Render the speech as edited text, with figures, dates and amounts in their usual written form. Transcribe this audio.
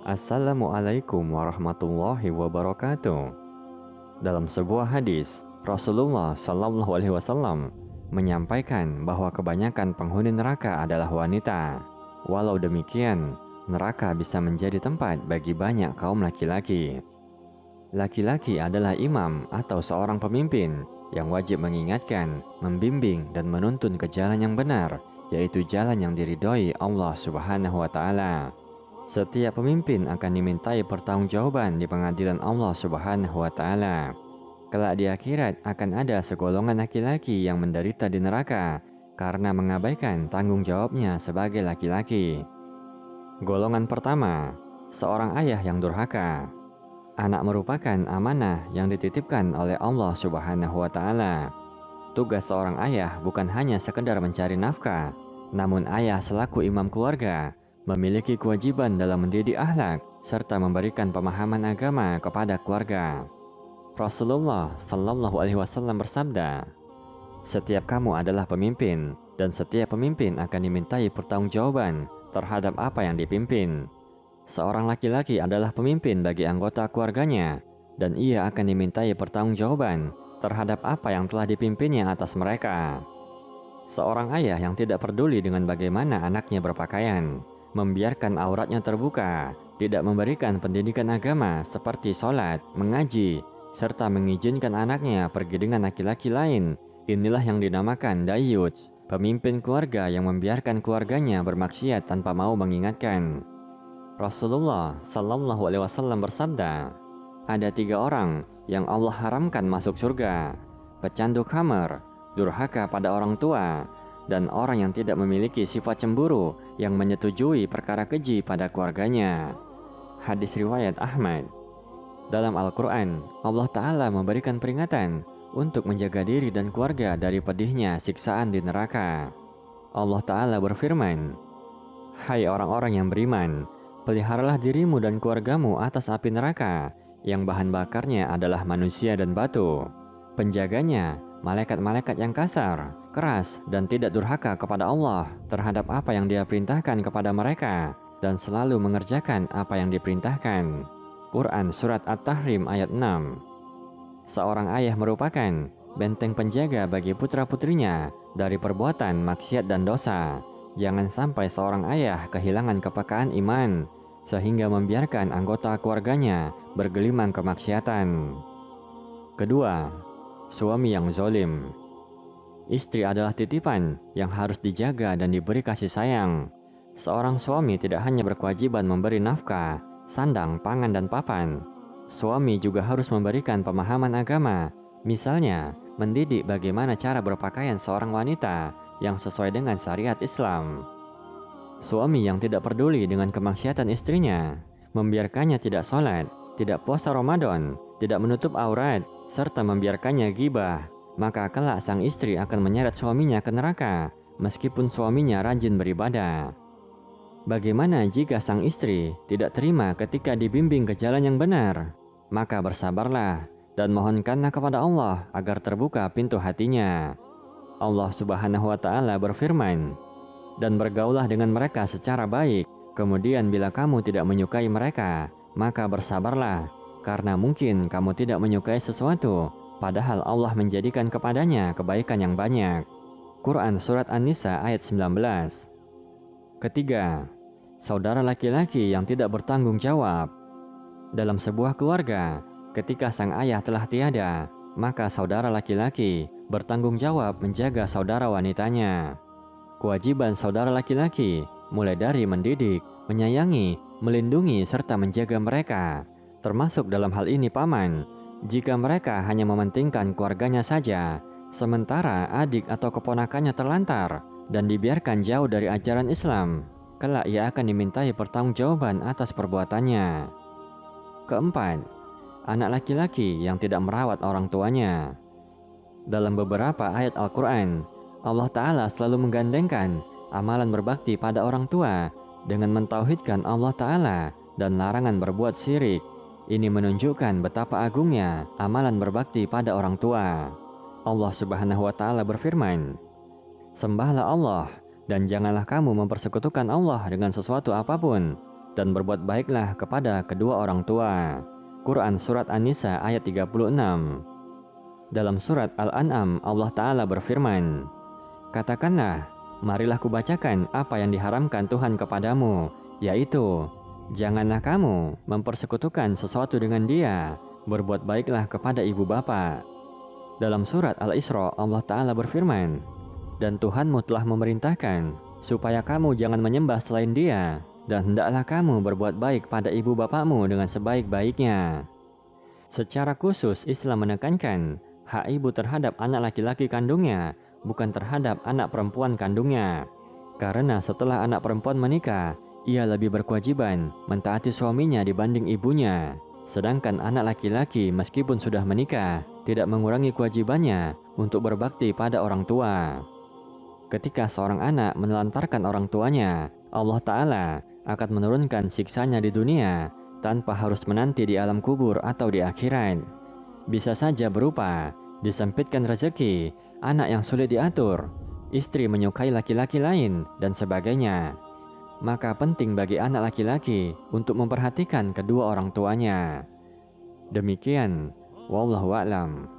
Assalamualaikum warahmatullahi wabarakatuh. Dalam sebuah hadis, Rasulullah Shallallahu Alaihi Wasallam menyampaikan bahwa kebanyakan penghuni neraka adalah wanita. Walau demikian, neraka bisa menjadi tempat bagi banyak kaum laki-laki. Laki-laki adalah imam atau seorang pemimpin yang wajib mengingatkan, membimbing, dan menuntun ke jalan yang benar, yaitu jalan yang diridhoi Allah Subhanahu wa Ta'ala. Setiap pemimpin akan dimintai pertanggungjawaban di pengadilan Allah Subhanahu wa Ta'ala. Kelak di akhirat akan ada segolongan laki-laki yang menderita di neraka karena mengabaikan tanggung jawabnya sebagai laki-laki. Golongan pertama, seorang ayah yang durhaka. Anak merupakan amanah yang dititipkan oleh Allah Subhanahu wa Ta'ala. Tugas seorang ayah bukan hanya sekedar mencari nafkah, namun ayah selaku imam keluarga memiliki kewajiban dalam mendidik akhlak serta memberikan pemahaman agama kepada keluarga. Rasulullah Shallallahu Alaihi Wasallam bersabda, "Setiap kamu adalah pemimpin, dan setiap pemimpin akan dimintai pertanggungjawaban terhadap apa yang dipimpin. Seorang laki-laki adalah pemimpin bagi anggota keluarganya, dan ia akan dimintai pertanggungjawaban terhadap apa yang telah dipimpinnya atas mereka." Seorang ayah yang tidak peduli dengan bagaimana anaknya berpakaian, membiarkan auratnya terbuka, tidak memberikan pendidikan agama seperti sholat, mengaji, serta mengizinkan anaknya pergi dengan laki-laki lain. Inilah yang dinamakan dayyuth, pemimpin keluarga yang membiarkan keluarganya bermaksiat tanpa mau mengingatkan. Rasulullah Shallallahu Alaihi Wasallam bersabda, ada 3 orang yang Allah haramkan masuk surga: pecandu khamar, durhaka pada orang tua, dan orang yang tidak memiliki sifat cemburu yang menyetujui perkara keji pada keluarganya. Hadis riwayat Ahmad. Dalam Al-Quran, Allah Ta'ala memberikan peringatan untuk menjaga diri dan keluarga dari pedihnya siksaan di neraka. Allah Ta'ala berfirman, "Hai orang-orang yang beriman, peliharalah dirimu dan keluargamu atas api neraka yang bahan bakarnya adalah manusia dan batu. Penjaganya malaikat-malaikat yang kasar, keras, dan tidak durhaka kepada Allah terhadap apa yang Dia perintahkan kepada mereka, dan selalu mengerjakan apa yang diperintahkan." Quran Surat At-Tahrim ayat 6. Seorang ayah merupakan benteng penjaga bagi putra-putrinya dari perbuatan maksiat dan dosa. Jangan sampai seorang ayah kehilangan kepekaan iman, sehingga membiarkan anggota keluarganya bergelimang kemaksiatan. Kedua, suami yang zalim. Istri adalah titipan yang harus dijaga dan diberi kasih sayang. Seorang suami tidak hanya berkewajiban memberi nafkah, sandang, pangan, dan papan. Suami juga harus memberikan pemahaman agama, misalnya mendidik bagaimana cara berpakaian seorang wanita yang sesuai dengan syariat Islam. Suami yang tidak peduli dengan kemaksiatan istrinya, membiarkannya tidak sholat, tidak puasa Ramadan, tidak menutup aurat, serta membiarkannya ghibah, maka kelak sang istri akan menyeret suaminya ke neraka, meskipun suaminya rajin beribadah. Bagaimana jika sang istri tidak terima ketika dibimbing ke jalan yang benar? Maka bersabarlah dan mohonkanlah kepada Allah agar terbuka pintu hatinya. Allah Subhanahu wa Ta'ala berfirman, "Dan bergaulah dengan mereka secara baik. Kemudian bila kamu tidak menyukai mereka, maka bersabarlah, karena mungkin kamu tidak menyukai sesuatu, padahal Allah menjadikan kepadanya kebaikan yang banyak." Quran Surat An-Nisa ayat 19. Ketiga, saudara laki-laki yang tidak bertanggung jawab. Dalam sebuah keluarga, ketika sang ayah telah tiada, maka saudara laki-laki bertanggung jawab menjaga saudara wanitanya. Kewajiban saudara laki-laki mulai dari mendidik, menyayangi, melindungi, serta menjaga mereka, termasuk dalam hal ini paman. Jika mereka hanya mementingkan keluarganya saja, sementara adik atau keponakannya terlantar dan dibiarkan jauh dari ajaran Islam, kelak ia akan dimintai pertanggungjawaban atas perbuatannya. Keempat, anak laki-laki yang tidak merawat orang tuanya. Dalam beberapa ayat Al-Quran, Allah Ta'ala selalu menggandengkan amalan berbakti pada orang tua dengan mentauhidkan Allah Ta'ala dan larangan berbuat syirik. Ini menunjukkan betapa agungnya amalan berbakti pada orang tua. Allah Subhanahu wa Ta'ala berfirman, "Sembahlah Allah dan janganlah kamu mempersekutukan Allah dengan sesuatu apapun. dan berbuat baiklah kepada kedua orang tua. Quran Surat An-Nisa ayat 36. Dalam Surat Al-An'am Allah Ta'ala berfirman, "Katakanlah, marilah kubacakan apa yang diharamkan Tuhan kepadamu, yaitu, janganlah kamu mempersekutukan sesuatu dengan Dia, berbuat baiklah kepada ibu bapa." Dalam Surat Al-Isra Allah Ta'ala berfirman, "Dan Tuhanmu telah memerintahkan supaya kamu jangan menyembah selain Dia, dan hendaklah kamu berbuat baik pada ibu bapamu dengan sebaik-baiknya." Secara khusus Islam menekankan hak ibu terhadap anak laki-laki kandungnya, bukan terhadap anak perempuan kandungnya. Karena setelah anak perempuan menikah, ia lebih berkewajiban mentaati suaminya dibanding ibunya. Sedangkan anak laki-laki meskipun sudah menikah, tidak mengurangi kewajibannya untuk berbakti pada orang tua. Ketika seorang anak menelantarkan orang tuanya, Allah Ta'ala akan menurunkan siksanya di dunia tanpa harus menanti di alam kubur atau di akhirat. Bisa saja berupa disempitkan rezeki, anak yang sulit diatur, istri menyukai laki-laki lain, dan sebagainya. Maka penting bagi anak laki-laki untuk memperhatikan kedua orang tuanya. Demikian, wallahu a'lam.